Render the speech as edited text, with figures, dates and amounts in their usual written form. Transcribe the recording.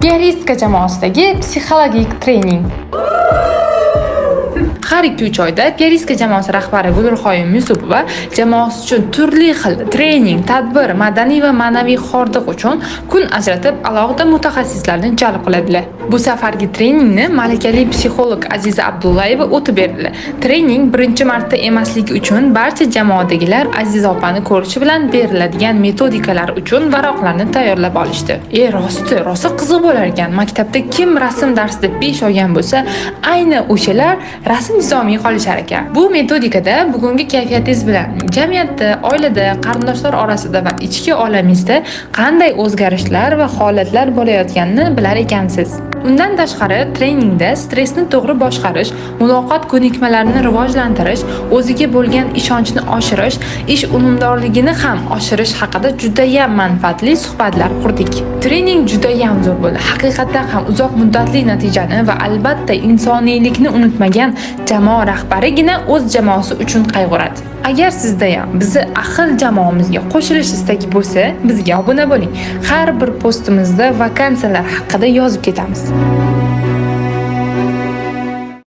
Piaristka jamoasidagi psixologik trening. Har 2-3 oyda Piaristka jamoasi rahbari Gulruhoyim Yusupova jamoasi uchun turli xil trening, tadbir, madaniy va ma'naviy hordiq uchun kun ajratib, alohida mutaxassislarni jalb qiladilar. Bu safargi treningni malakali psixolog Aziza Abdullayeva o'tib berdilar. Trening birinchi marta emasligi uchun barcha jamoadagilar Aziza opani ko'rishi bilan beriladigan metodikalar uchun varaqlarni tayyorlab olishdi. Rosa qiziq bo'lar ekan. Maktabda kim rasm darsida besh olgan bo'lsa, ayni o'shalar rasm nizomiy qolishar ekan. Bu metodikada bugungi kayfiyatingiz bilan jamiyatda, oilada, qarindoshlar orasida va ichki olamingizda qanday o'zgarishlar va holatlar bo'layotganini bilar ekansiz. Undan tashqari, treningda stressni to'g'ri boshqarish, muloqot ko'nikmalarini rivojlantirish, o'ziga bo'lgan ishonchni oshirish, ish unumdorligini ham oshirish haqida juda ham manfaatli suhbatlar qurdik. Trening juda ham zo'r bo'ldi. Haqiqatan ham uzoq muddatli natijani va albatta insoniylikni unutmagan jamoa rahbarigina o'z jamoasi uchun qayg'uradi. Agar sizda ham bizni ahil jamoamizga qo'shilish istagi bo'lsa, bizga obuna bo'ling. Har bir postimizda vakansiyalar haqida yozib ketamiz.